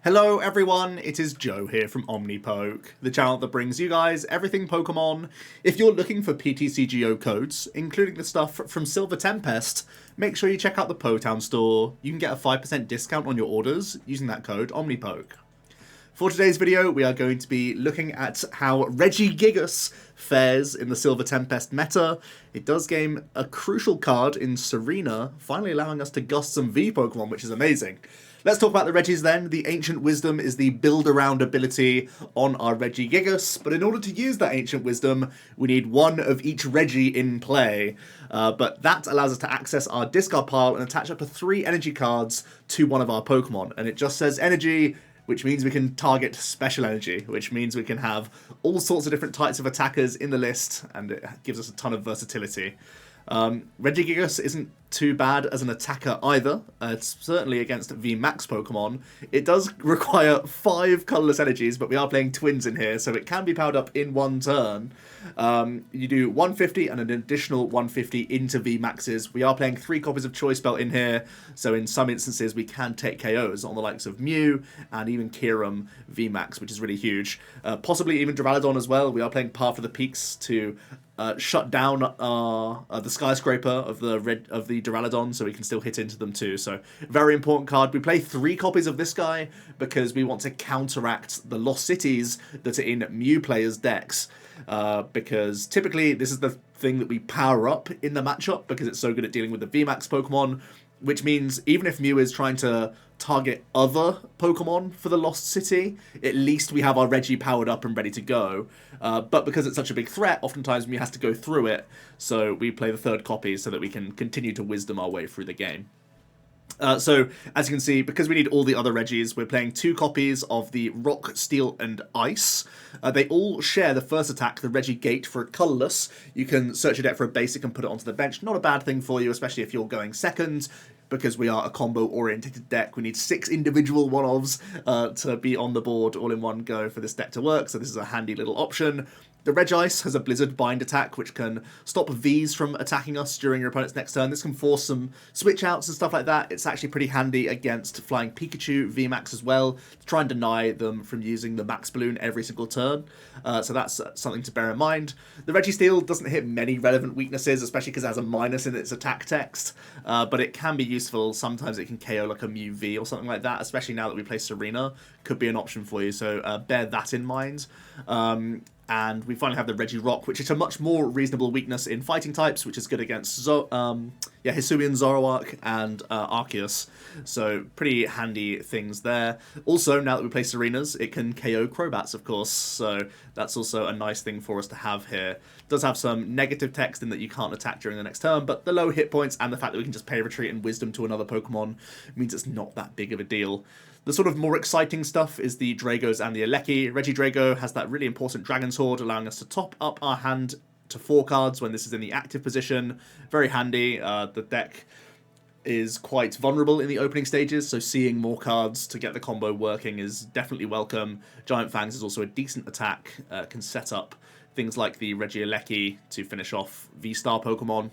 Hello everyone, it is Joe here from OmniPoke, the channel that brings you guys everything Pokemon. If you're looking for PTCGO codes, including the stuff from Silver Tempest, make sure you check out the Potown store. You can get a 5% discount on your orders using that code OmniPoke. For today's video, we are going to be looking at how Regigigas fares in the Silver Tempest meta. It does gain a crucial card in Serena, finally allowing us to GUST some V Pokemon, which is amazing. Let's talk about the Regis then. The Ancient Wisdom is the build-around ability on our Regigigas, but in order to use that Ancient Wisdom, we need one of each Regi in play. But that allows us to access our discard pile and attach up to 3 energy cards to one of our Pokemon. And it just says energy, which means we can target special energy, which means we can have all sorts of different types of attackers in the list, and it gives us a ton of versatility. Regigigas isn't too bad as an attacker either. It's certainly against VMAX Pokemon. It does require 5 colourless energies, but we are playing twins in here, so it can be powered up in one turn. You do 150 and an additional 150 into VMAXs. We are playing 3 copies of Choice Belt in here, so in some instances we can take KOs on the likes of Mew and even Kyurem VMAX, which is really huge. Possibly even Duraludon as well. We are playing Path of the Peaks to shut down the skyscraper of the Duraludon, so we can still hit into them too. So very important card. We play 3 copies of this guy because we want to counteract the Lost Cities that are in Mew players' decks. Because typically this is the thing that we power up in the matchup because it's so good at dealing with the VMAX Pokemon, which means even if Mew is trying to target other Pokemon for the Lost City, at least we have our Regi powered up and ready to go. But because it's such a big threat, oftentimes Mew has to go through it, so we play the 3rd copy so that we can continue to Wisdom our way through the game. So, as you can see, because we need all the other Regis, we're playing 2 copies of the Rock, Steel, and Ice. They all share the first attack, the Regigate, for a colourless. You can search your deck for a basic and put it onto the bench. Not a bad thing for you, especially if you're going second, because we are a combo-oriented deck. We need 6 individual one-ofs to be on the board all in one go for this deck to work, so this is a handy little option. The Regice has a Blizzard Bind attack, which can stop Vs from attacking us during your opponent's next turn. This can force some switch-outs and stuff like that. It's actually pretty handy against Flying Pikachu VMAX as well, to try and deny them from using the Max Balloon every single turn. So that's something to bear in mind. The Registeel doesn't hit many relevant weaknesses, especially because it has a minus in its attack text, but it can be useful. Sometimes it can KO like a Mew V or something like that, especially now that we play Serena. Could be an option for you, so bear that in mind. And we finally have the Regirock, which is a much more reasonable weakness in fighting types, which is good against Hisuian Zoroark and Arceus. So pretty handy things there. Also, now that we play Serenas, it can KO Crobats, of course. So that's also a nice thing for us to have here. It does have some negative text in that you can't attack during the next turn, but the low hit points and the fact that we can just pay retreat and Wisdom to another Pokemon means it's not that big of a deal. The sort of more exciting stuff is the Dragos and the Eleki. Regidrago has that really important Dragon Sword, allowing us to top up our hand to 4 cards when this is in the active position. Very handy. The deck is quite vulnerable in the opening stages, so seeing more cards to get the combo working is definitely welcome. Giant Fangs is also a decent attack, can set up things like the Regieleki to finish off VSTAR Pokemon,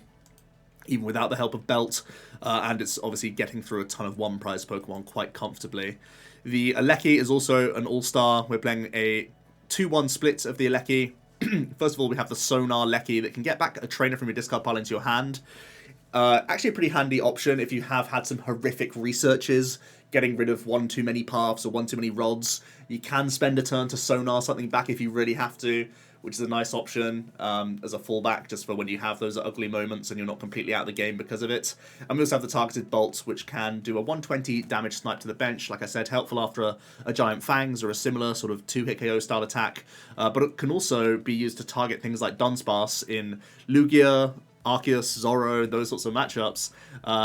even without the help of Belt, and it's obviously getting through a ton of 1-prize Pokemon quite comfortably. The Eleki is also an all-star. We're playing a 2-1 split of the Eleki. First of all, we have the Sonar Leki that can get back a trainer from your discard pile into your hand. Actually a pretty handy option if you have had some horrific researches, getting rid of 1 too many paths or 1 too many rods. You can spend a turn to Sonar something back if you really have to, which is a nice option as a fallback, just for when you have those ugly moments and you're not completely out of the game because of it. And we also have the Targeted Bolt, which can do a 120 damage snipe to the bench. Like I said, helpful after a Giant Fangs or a similar sort of 2-hit KO style attack. But it can also be used to target things like Dunsparce in Lugia, Arceus, Zoro, those sorts of matchups,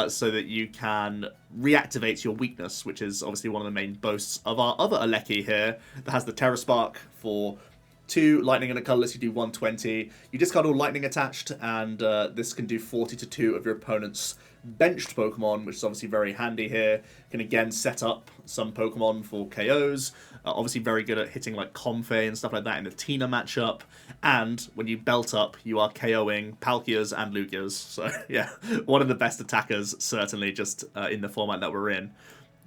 so that you can reactivate your weakness, which is obviously one of the main boasts of our other Eleki here, that has the Terra Spark for 2 lightning and a colourless. You do 120. You discard all lightning attached, and this can do 40 to 2 of your opponent's benched Pokemon, which is obviously very handy here. Can again set up some Pokemon for KOs. Obviously very good at hitting like Comfey and stuff like that in the Tina matchup. And when you belt up, you are KOing Palkias and Lugias. So yeah, one of the best attackers, certainly, just in the format that we're in.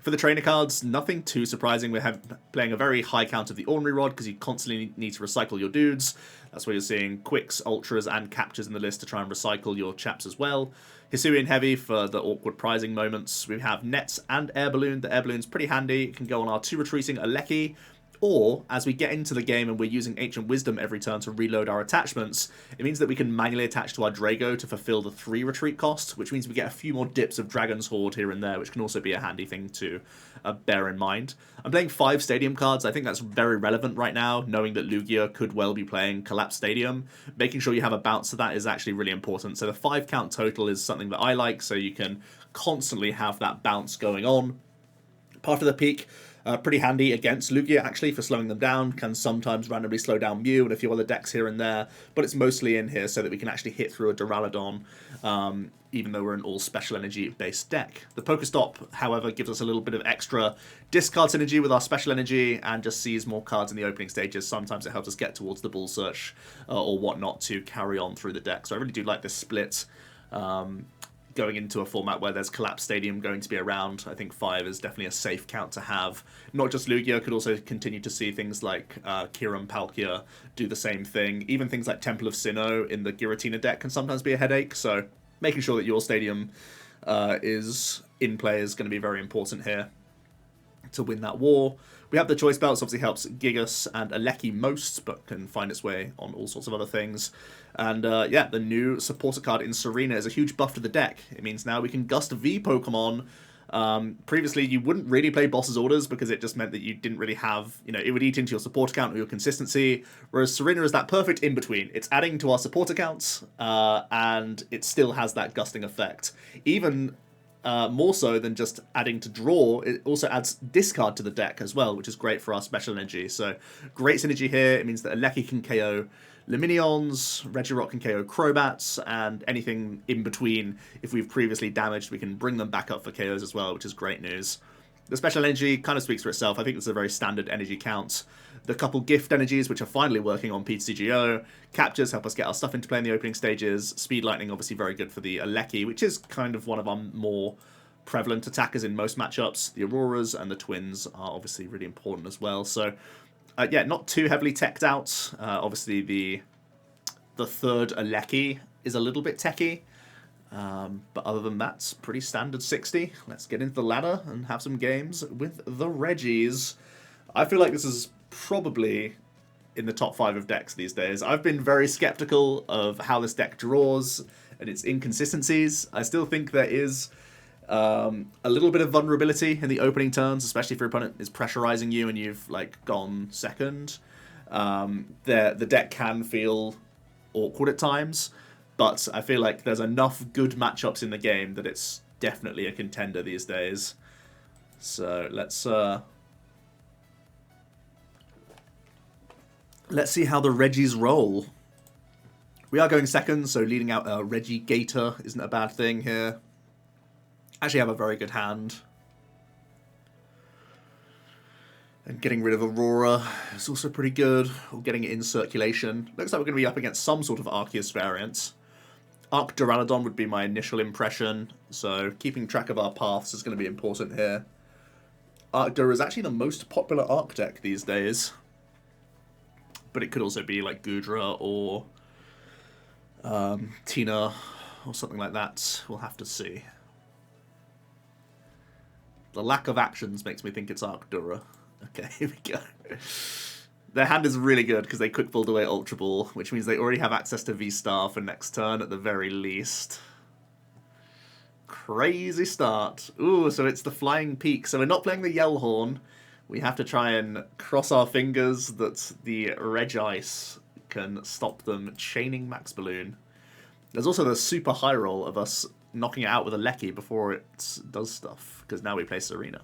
For the trainer cards, nothing too surprising. We're playing a very high count of the Ordinary Rod because you constantly need to recycle your dudes. That's why you're seeing Quicks, Ultras, and Captures in the list to try and recycle your chaps as well. Hisuian Heavy for the awkward prizing moments. We have Nets and Air Balloon. The Air Balloon's pretty handy. It can go on our 2 retreating Gieleki, or as we get into the game and we're using Ancient Wisdom every turn to reload our attachments, it means that we can manually attach to our Drago to fulfill the 3 retreat cost, which means we get a few more dips of Dragon's Horde here and there, which can also be a handy thing to bear in mind. I'm playing 5 Stadium cards. I think that's very relevant right now, knowing that Lugia could well be playing Collapse Stadium. Making sure you have a bounce to that is actually really important. So the 5 count total is something that I like, so you can constantly have that bounce going on. Part of the Peak, pretty handy against Lugia, actually, for slowing them down. Can sometimes randomly slow down Mew and a few other decks here and there, but it's mostly in here so that we can actually hit through a Duraludon, even though we're an all-special energy-based deck. The PokéStop, however, gives us a little bit of extra discard synergy with our special energy and just sees more cards in the opening stages. Sometimes it helps us get towards the Bull Search or whatnot to carry on through the deck. So I really do like this split. Going into a format where there's Collapse Stadium going to be around, I think 5 is definitely a safe count to have. Not just Lugia, could also continue to see things like Kiram Palkia do the same thing. Even things like Temple of Sinnoh in the Giratina deck can sometimes be a headache, so making sure that your Stadium is in play is going to be very important here to win that war. We have the Choice Belts, obviously helps Gigas and Gieleki most, but can find its way on all sorts of other things. And yeah, the new supporter card in Serena is a huge buff to the deck. It means now we can Gust V Pokemon. Previously, you wouldn't really play Boss's Orders because it just meant that you didn't really have, you know, it would eat into your support account or your consistency, whereas Serena is that perfect in-between. It's adding to our support accounts, and it still has that gusting effect. Even more so than just adding to draw, it also adds discard to the deck as well, which is great for our special energy. So great synergy here. It means that Gieleki can KO Luminions, Regirock can KO Crobats, and anything in between. If we've previously damaged, we can bring them back up for KOs as well, which is great news. The special energy kind of speaks for itself. I think it's a very standard energy count. The couple gift energies, which are finally working on PGO. Captures help us get our stuff into play in the opening stages. Speed Lightning, obviously very good for the Gieleki, which is kind of one of our more prevalent attackers in most matchups. The Auroras and the Twins are obviously really important as well. So, yeah, not too heavily teched out. Obviously, the third Gieleki is a little bit techy. But other than that, pretty standard 60. Let's get into the ladder and have some games with the Regis. I feel like this is probably in the top 5 of decks these days. I've been very skeptical of how this deck draws and its inconsistencies. I still think there is a little bit of vulnerability in the opening turns, especially if your opponent is pressurizing you and you've like gone second. The deck can feel awkward at times, but I feel like there's enough good matchups in the game that it's definitely a contender these days. So let's see how the Regis roll. We are going second, so leading out a Regigator isn't a bad thing here. Actually have a very good hand. And getting rid of Aurora is also pretty good. Or getting it in circulation. Looks like we're going to be up against some sort of Arceus variant. Arc Duraludon would be my initial impression, so keeping track of our paths is going to be important here. Arcdur is actually the most popular Arc deck these days, but it could also be like Goodra or Tina or something like that. We'll have to see. The lack of actions makes me think it's Arcdura. Okay, here we go. Their hand is really good because they quick pulled away Ultra Ball, which means they already have access to VSTAR for next turn at the very least. Crazy start. Ooh, so it's the Flying Peak. So we're not playing the Yellhorn. We have to try and cross our fingers that the Regice can stop them chaining Max Balloon. There's also the super high roll of us knocking it out with a Gieleki before it does stuff, because now we play Serena.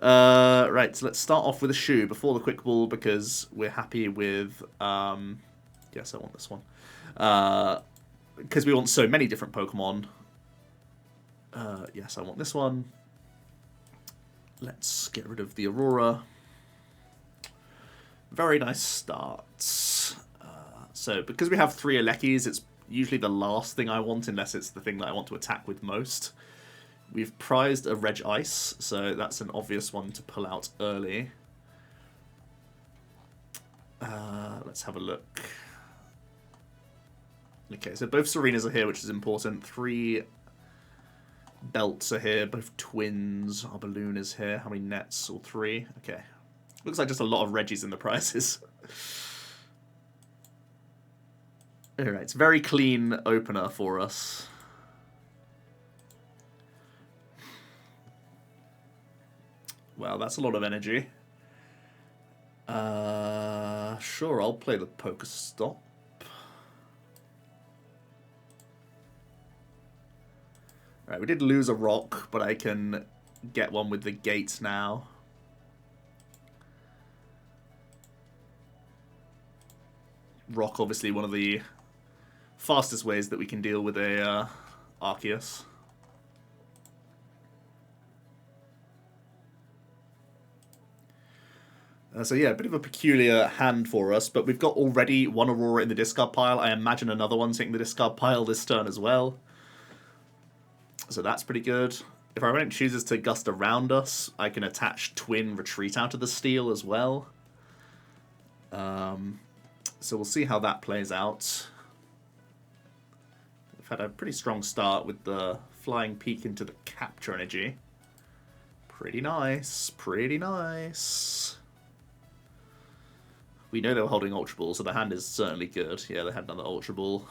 Right, so let's start off with a shoe before the quick ball because we're happy with... yes, I want this one. Because we want so many different Pokemon. Yes, I want this one. Let's get rid of the Aurora. Very nice starts. So because we have 3 Gielekis, it's usually the last thing I want unless it's the thing that I want to attack with most. We've prized a Regice, so that's an obvious one to pull out early. Let's have a look. Okay, so both Serenas are here, which is important. 3 belts are here, both twins. Our balloon is here. How many nets? All 3? Okay. Looks like just a lot of Regis in the prizes. Alright, it's a very clean opener for us. Wow, that's a lot of energy. Sure, I'll play the PokéStop. Alright, we did lose a rock, but I can get one with the gates now. Rock, obviously, one of the fastest ways that we can deal with a Arceus. So yeah, a bit of a peculiar hand for us, but we've got already one Aurora in the discard pile. I imagine another one's hitting the discard pile this turn as well. So that's pretty good. If our opponent chooses to gust around us, I can attach Twin Retreat out of the steal as well. So we'll see how that plays out. We've had a pretty strong start with the Flying Peak into the Capture energy. Pretty nice, pretty nice. We know they were holding Ultra Ball, so the hand is certainly good. Yeah, they had another Ultra Ball.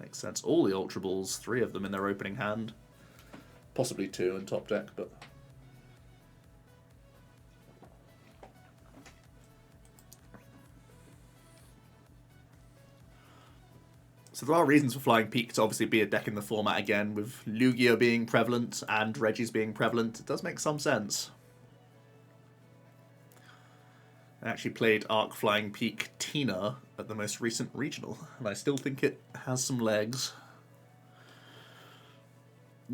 Makes sense. All the Ultra Balls, 3 of them in their opening hand. Possibly 2 in top deck, but... So there are reasons for Flying Peak to obviously be a deck in the format again, with Lugia being prevalent and Regi's being prevalent. It does make some sense. I actually played Arc Flying Peak Tina at the most recent regional, and I still think it has some legs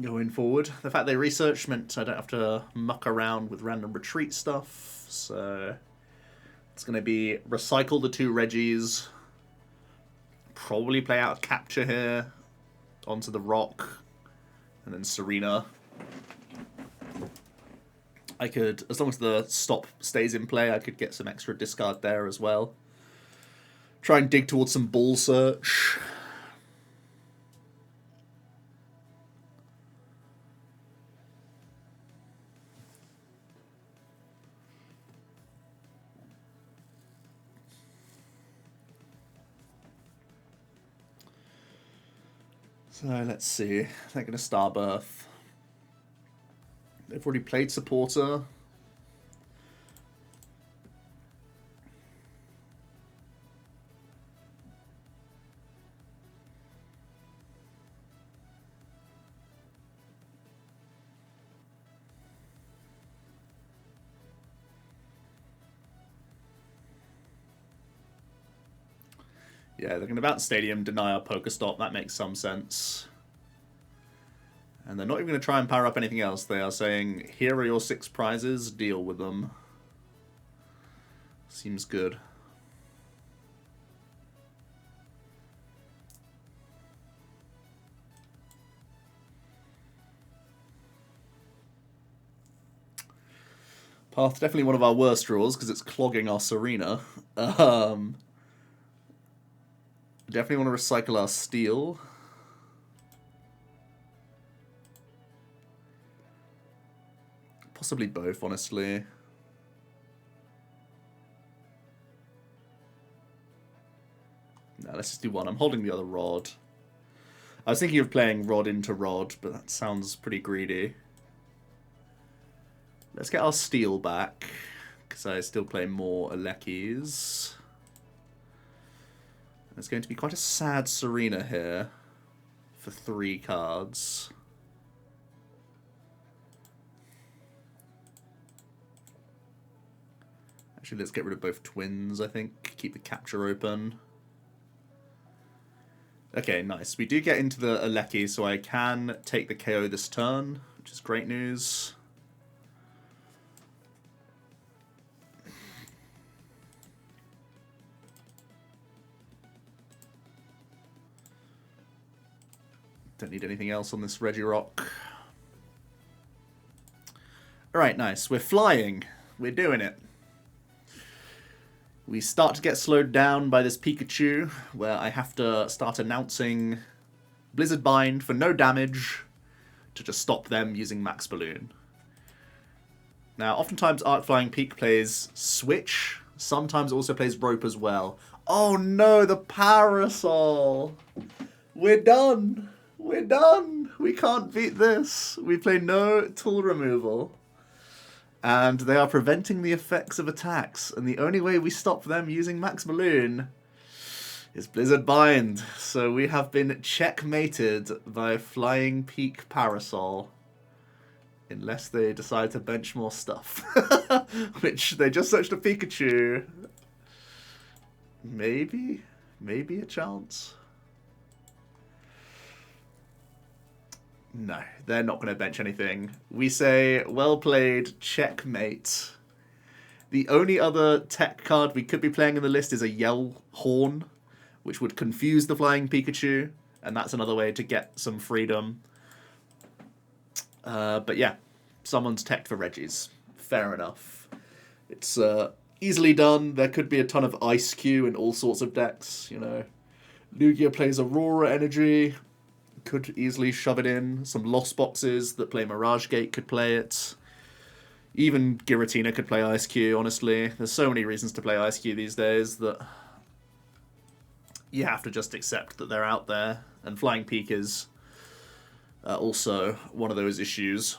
going forward. The fact they researched meant I don't have to muck around with random retreat stuff, so it's going to be recycle the 2 Regis, probably play out a Capture here onto the Rock, and then Serena. I could, as long as the stop stays in play, I could get some extra discard there as well. Try and dig towards some Ball Search. So let's see. They're going to Starbirth. They've already played Supporter. Yeah, they're going to bounce Stadium, deny our PokéStop. That makes some sense. And they're not even going to try and power up anything else. They are saying, here are your 6 prizes, deal with them. Seems good. Path, definitely one of our worst draws, because it's clogging our Serena. Definitely want to recycle our Steel. Possibly both, honestly. No, let's just do one. I'm holding the other Rod. I was thinking of playing Rod into Rod, but that sounds pretty greedy. Let's get our Steel back, because I still play more Elekis. There's going to be quite a sad Serena here for 3 cards. Actually, let's get rid of both twins, I think. Keep the Capture open. Okay, nice. We do get into the Elekki, so I can take the KO this turn, which is great news. Don't need anything else on this Regirock. Right, nice. We're flying. We're doing it. We start to get slowed down by this Pikachu, where I have to start announcing Blizzard Bind for no damage to just stop them using Max Balloon. Now, oftentimes Arc Flying Peak plays Switch, sometimes also plays Rope as well. Oh no, the Parasol! We're done! We're done! We can't beat this. We play no tool removal. And they are preventing the effects of attacks. And the only way we stop them using Max Balloon is Blizzard Bind. So we have been checkmated by Flying Peak Parasol. Unless they decide to bench more stuff. Which they just searched a Pikachu. Maybe? Maybe a chance? No, they're not going to bench anything. We say, well played, checkmate. The only other tech card we could be playing in the list is a Yell Horn, which would confuse the Flying Pikachu, and that's another way to get some freedom. But yeah, someone's teched for Regis. Fair enough. It's easily done. There could be a ton of Ice Q in all sorts of decks, you know. Lugia plays Aurora Energy. Could easily shove it in. Some Lost Boxes that play Mirage Gate could play it. Even Giratina could play Ice Q, honestly. There's so many reasons to play Ice Q these days that you have to just accept that they're out there. And Flying Peak is also one of those issues.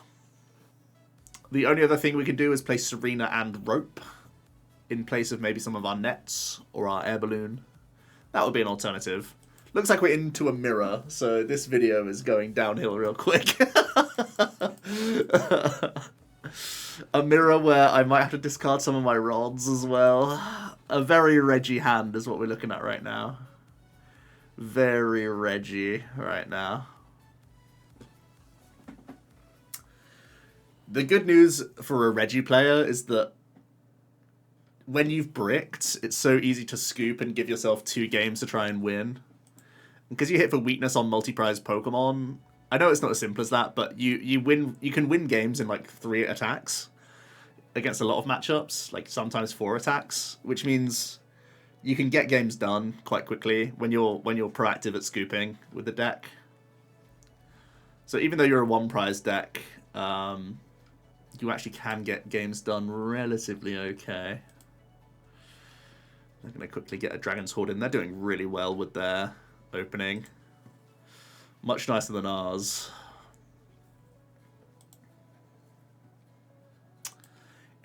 The only other thing we can do is play Serena and Rope in place of maybe some of our nets or our Air Balloon. That would be an alternative. Looks like we're into a mirror, so this video is going downhill real quick. A mirror where I might have to discard some of my rods as well. A very Regi hand is what we're looking at right now. Very Regi right now. The good news for a Regi player is that when you've bricked, it's so easy to scoop and give yourself 2 games to try and win. Because you hit for weakness on multi-prize Pokemon, I know it's not as simple as that, but you can win games in like 3 attacks against a lot of matchups, like sometimes 4 attacks, which means you can get games done quite quickly when you're proactive at scooping with the deck. So even though you're a 1-prize deck, you actually can get games done relatively okay. I'm going to quickly get a Dragon's Horde in. They're doing really well with their opening. Much nicer than ours.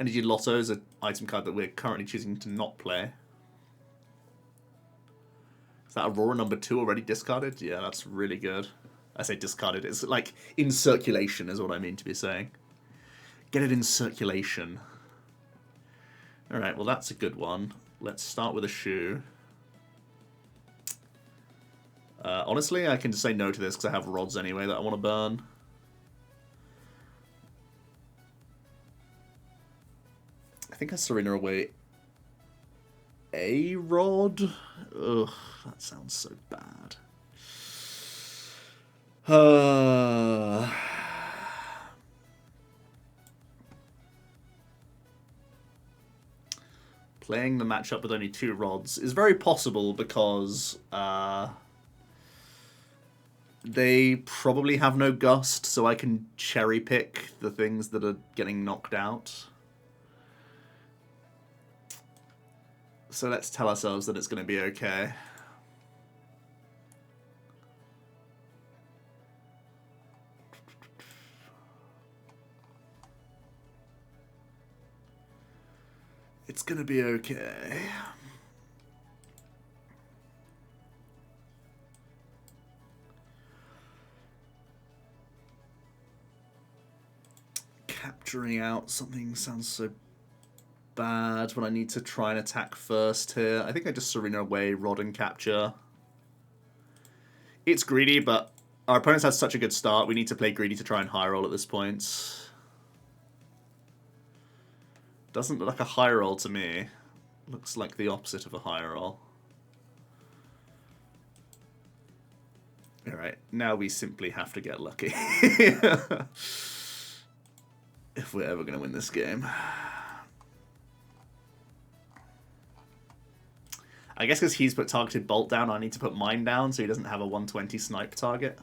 Energy Lotto is an item card that we're currently choosing to not play. Is that Aurora number 2 already discarded? Yeah, that's really good. I say discarded. It's like in circulation is what I mean to be saying. Get it in circulation. Alright, well that's a good one. Let's start with a shoe. Honestly, I can just say no to this because I have rods anyway that I want to burn. I think I Serena away a rod. Ugh, that sounds so bad. Playing the matchup with only 2 rods is very possible because they probably have no Gust, so I can cherry pick the things that are getting knocked out. So let's tell ourselves that it's going to be okay. It's going to be okay. Capturing out something sounds so bad when I need to try and attack first here. I think I just Serena away, Rod and capture. It's greedy, but our opponents had such a good start. We need to play greedy to try and high roll at this point. Doesn't look like a high roll to me. Looks like the opposite of a high roll. Alright, now we simply have to get lucky. if we're ever going to win this game. I guess because he's put targeted bolt down, I need to put mine down so he doesn't have a 120 snipe target.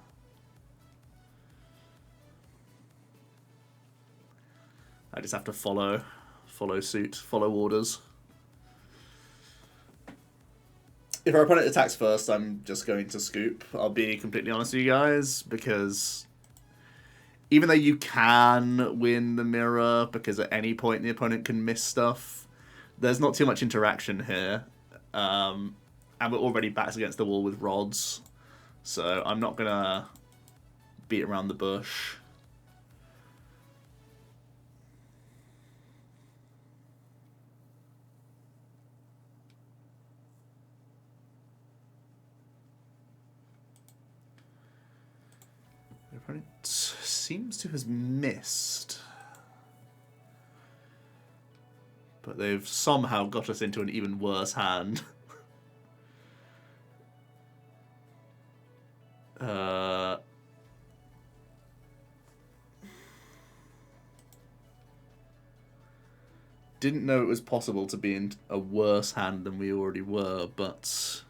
I just have to follow suit, follow orders. If our opponent attacks first, I'm just going to scoop. I'll be completely honest with you guys, because even though you can win the mirror, because at any point the opponent can miss stuff, there's not too much interaction here. And we're already backs against the wall with rods, so I'm not going to beat around the bush. The opponent seems to have missed, but they've somehow got us into an even worse hand. Didn't know it was possible to be in a worse hand than we already were, but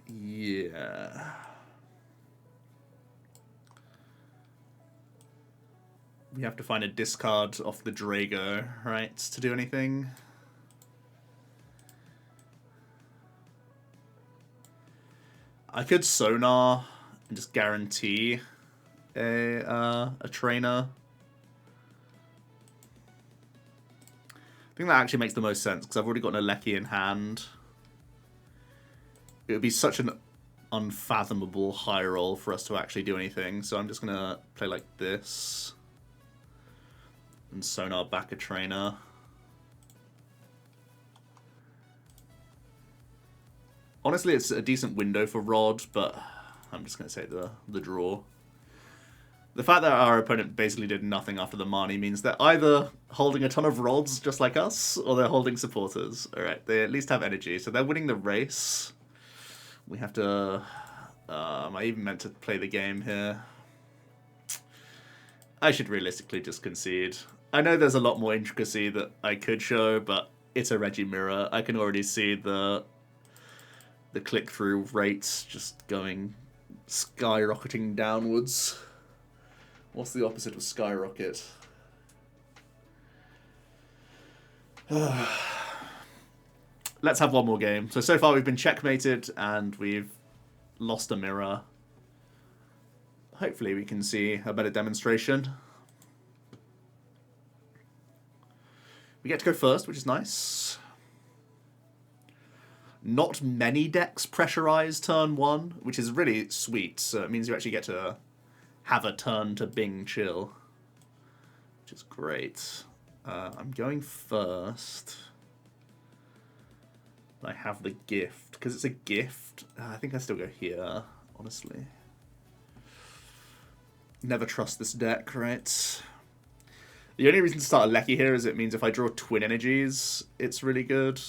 yeah. We have to find a discard off the Drago, right, to do anything. I could Sonar and just guarantee a trainer. I think that actually makes the most sense, because I've already got an Regieleki in hand. It would be such an unfathomable high roll for us to actually do anything, so I'm just going to play like this. And Sonar back a trainer. Honestly, it's a decent window for Rod, but I'm just going to say the draw. The fact that our opponent basically did nothing after the Marnie means they're either holding a ton of rods just like us, or they're holding supporters. Alright, they at least have energy, so they're winning the race. We have to... I even meant to play the game here. I should realistically just concede. I know there's a lot more intricacy that I could show, but it's a Regi mirror. I can already see the click-through rates just going skyrocketing downwards. What's the opposite of skyrocket? Let's have one more game. So far we've been checkmated and we've lost a mirror. Hopefully we can see a better demonstration. We get to go first, which is nice. Not many decks pressurize turn 1, which is really sweet. So it means you actually get to have a turn to Bing chill, which is great. I'm going first. I have the gift. Because it's a gift, I think I still go here, honestly. Never trust this deck, right? The only reason to start a Regieleki here is it means if I draw twin energies, it's really good.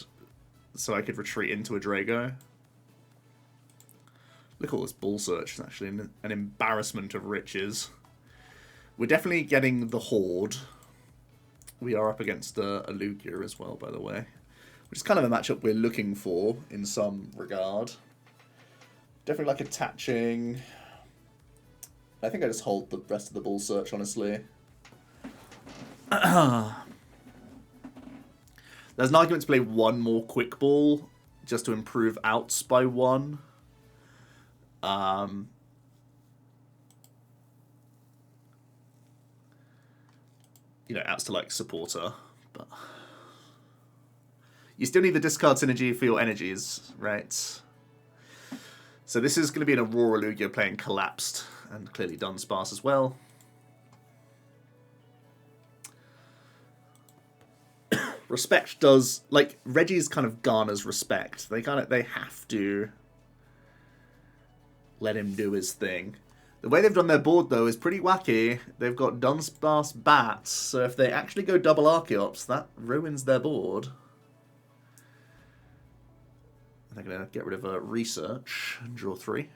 So I could retreat into a Drago. Look at all this ball search. It's actually an embarrassment of riches. We're definitely getting the Horde. We are up against a Lugia as well, by the way. Which is kind of a matchup we're looking for in some regard. Definitely like attaching. I think I just hold the rest of the ball search, honestly. There's an argument to play one more quick ball just to improve outs by 1. You know, outs to like supporter, but you still need the discard synergy for your energies, right? So this is going to be an Aurora Lugia playing Collapsed, and clearly Dunsparce as well. Respect does, like, Regi's kind of garners respect. They have to let him do his thing. The way they've done their board, though, is pretty wacky. They've got Dunsparce Bats, so if they actually go double Archeops, that ruins their board. they're going to get rid of research and draw 3.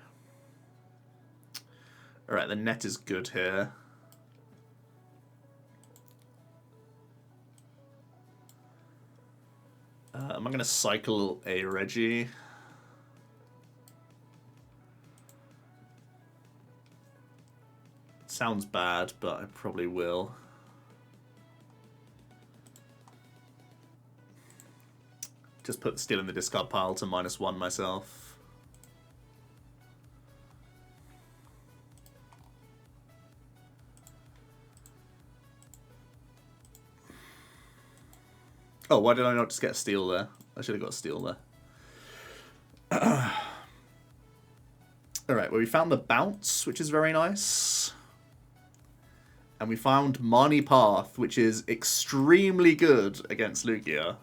Alright, the net is good here. Am I going to cycle a Regi? Sounds bad, but I probably will. Just put Steel in the discard pile to -1 myself. Oh, why did I not just get a Steel there? I should have got a Steel there. Alright, well we found the Bounce, which is very nice. And we found Marnie Path, which is extremely good against Lugia.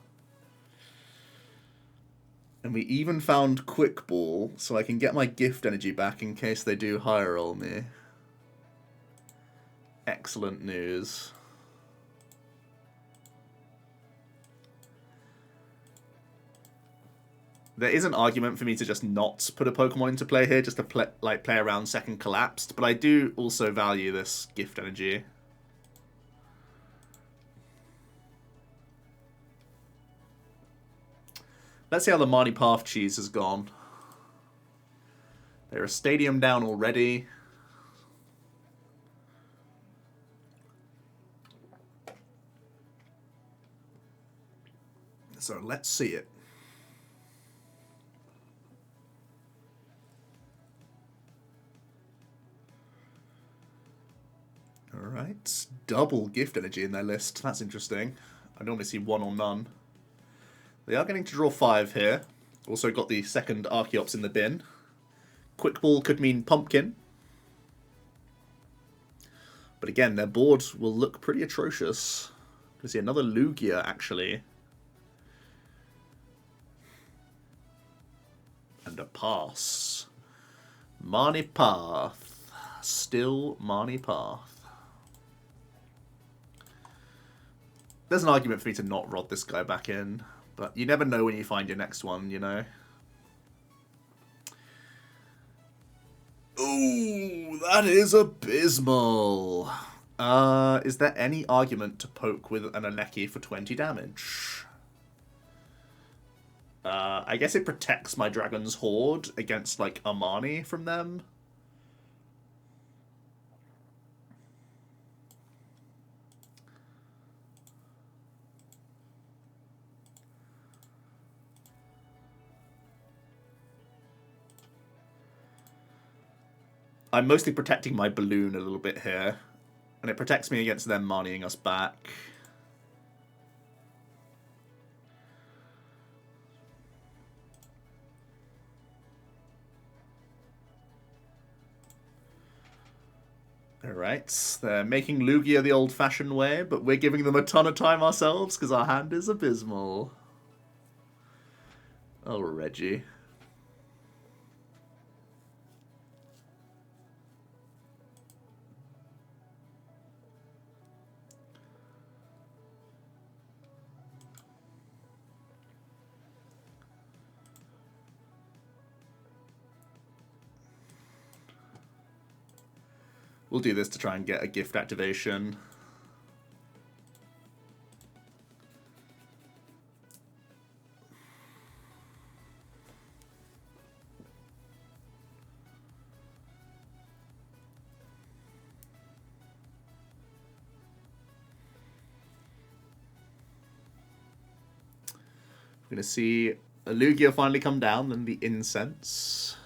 And we even found Quick Ball, so I can get my gift energy back in case they do higher roll me. Excellent news. There is an argument for me to just not put a Pokemon into play here, just to play around second Collapsed, but I do also value this gift energy. Let's see how the Marnie Path cheese has gone. They're a stadium down already. So let's see it. Alright, double gift energy in their list. That's interesting. I normally see 1 or none. They are getting to draw 5 here. Also got the second Archeops in the bin. Quick Ball could mean Pumpkin. But again, their board will look pretty atrocious. Gonna see another Lugia, actually. And a pass. Marnie Path. Still Marnie Path. There's an argument for me to not rod this guy back in. But you never know when you find your next one, you know. Ooh, that is abysmal. Is there any argument to poke with an Regieleki for 20 damage? I guess it protects my Dragon's Horde against, like, Amani from them. I'm mostly protecting my balloon a little bit here. And it protects me against them Marnieing us back. Alright, they're making Lugia the old-fashioned way, but we're giving them a ton of time ourselves because our hand is abysmal. Oh, Regi. We'll do this to try and get a gift activation. We're going to see a Lugia finally come down, then the Incense.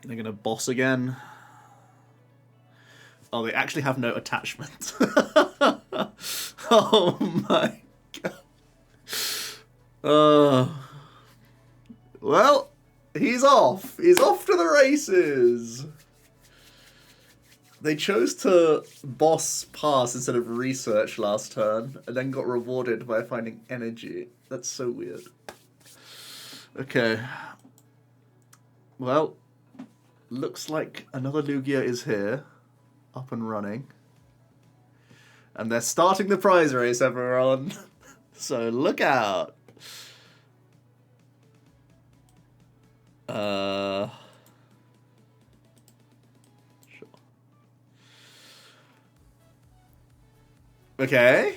They're going to boss again. Oh, they actually have no attachment. Oh my god. Well, he's off. He's off to the races. They chose to boss pass instead of research last turn, and then got rewarded by finding energy. That's so weird. Okay. Well, looks like another Lugia is here, up and running. And they're starting the prize race, everyone. So look out. Sure. Okay.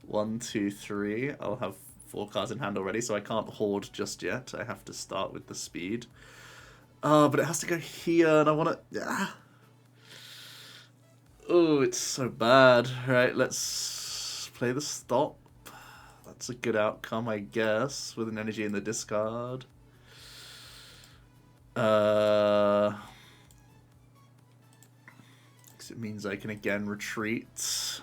1, 2, 3. I'll have 4 cards in hand already, so I can't hoard just yet. I have to start with the speed. But it has to go here, and I want to... Oh, it's so bad. Right, let's play the stop. That's a good outcome, I guess, with an energy in the discard. Because it means I can again retreat.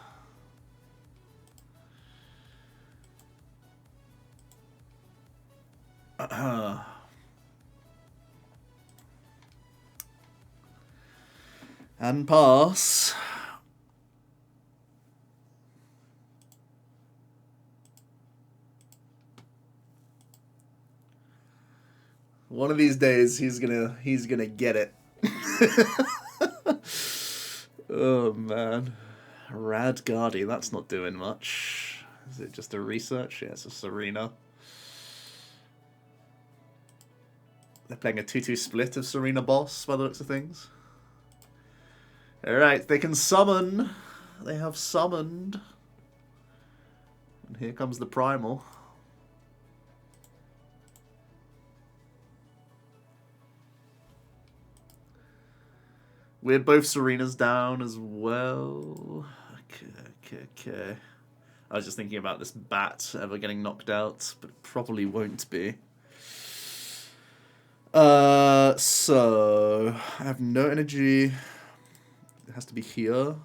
And pass. One of these days he's gonna get it. Oh man. Radgardy, that's not doing much. Is it just a research? Yeah, it's a Serena. They're playing a 2-2 split of Serena boss by the looks of things. Alright, they can summon. They have summoned. And here comes the primal. We're both Serenas down as well. Okay. I was just thinking about this bat ever getting knocked out, but it probably won't be. So I have no energy. It has to be here.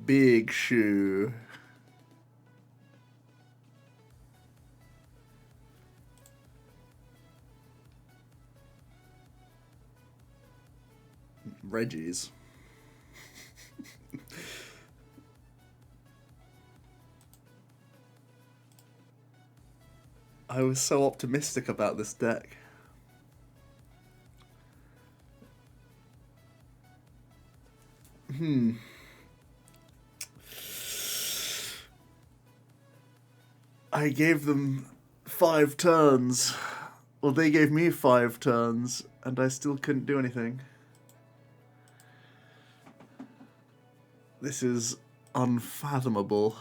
Big shoe. Regi's. I was so optimistic about this deck. I gave them 5 turns. Well, they gave me 5 turns, and I still couldn't do anything. This is unfathomable.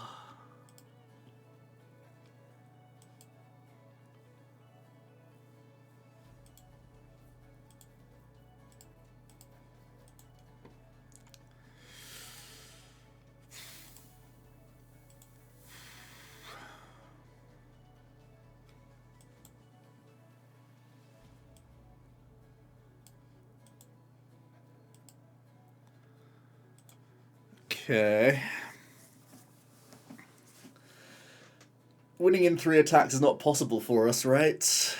Okay. Winning in 3 attacks is not possible for us, right?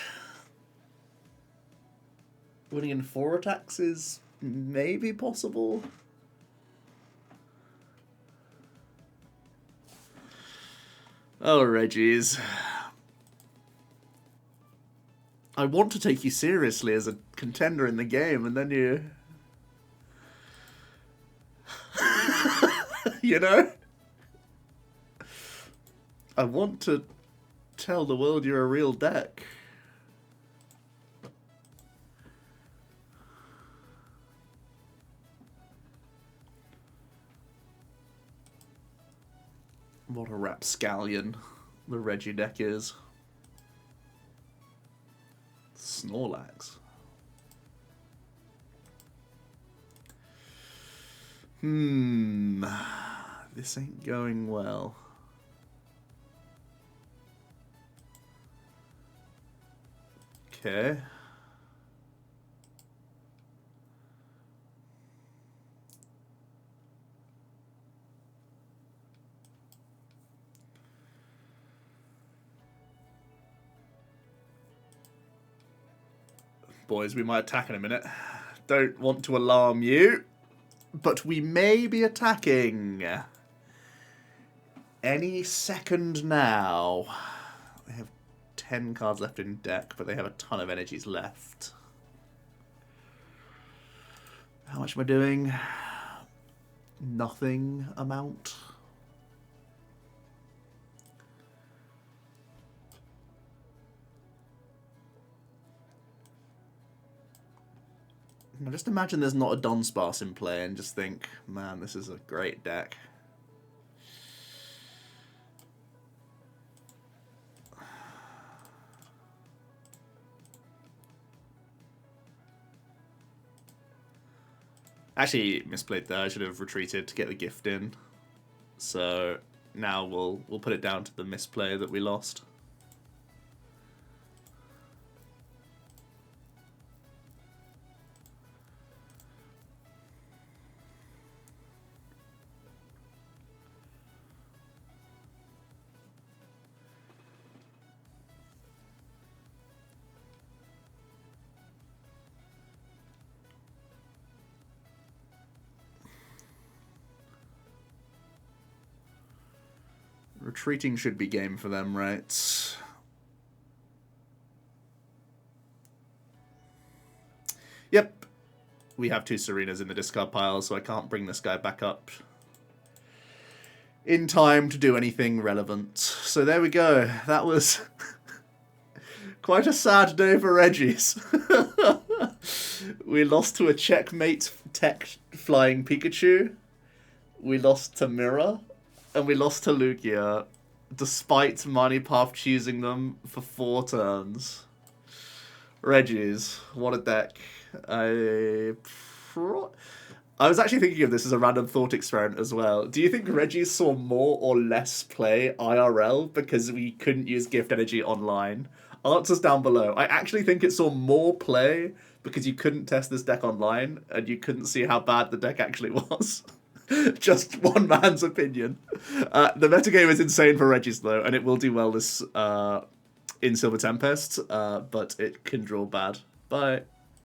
Winning in 4 attacks is maybe possible. Oh, Regi's. I want to take you seriously as a contender in the game, and then you... You know? I want to tell the world you're a real deck. What a rapscallion the Regi deck is. Snorlax. This ain't going well. Okay. Boys, we might attack in a minute. Don't want to alarm you, but we may be attacking any second now. They have 10 cards left in deck, but they have a ton of energies left. How much am I doing? Nothing amount. Now just imagine there's not a Dunsparce in play and just think, man, this is a great deck. Actually, misplayed there. I should have retreated to get the gift in. So now we'll put it down to the misplay that we lost. Retreating should be game for them, right? Yep. We have 2 Serenas in the discard pile, so I can't bring this guy back up in time to do anything relevant. So there we go. That was quite a sad day for Regi's. We lost to a checkmate tech flying Pikachu. We lost to Mirror. And we lost to Lugia, despite Path choosing them for 4 turns. Regi's, what a deck. I was actually thinking of this as a random thought experiment as well. Do you think Regi saw more or less play IRL because we couldn't use gift energy online? Answers down below. I actually think it saw more play because you couldn't test this deck online and you couldn't see how bad the deck actually was. Just one man's opinion. The metagame is insane for Regi's though, and it will do well this in Silver Tempest, but it can draw bad. Bye.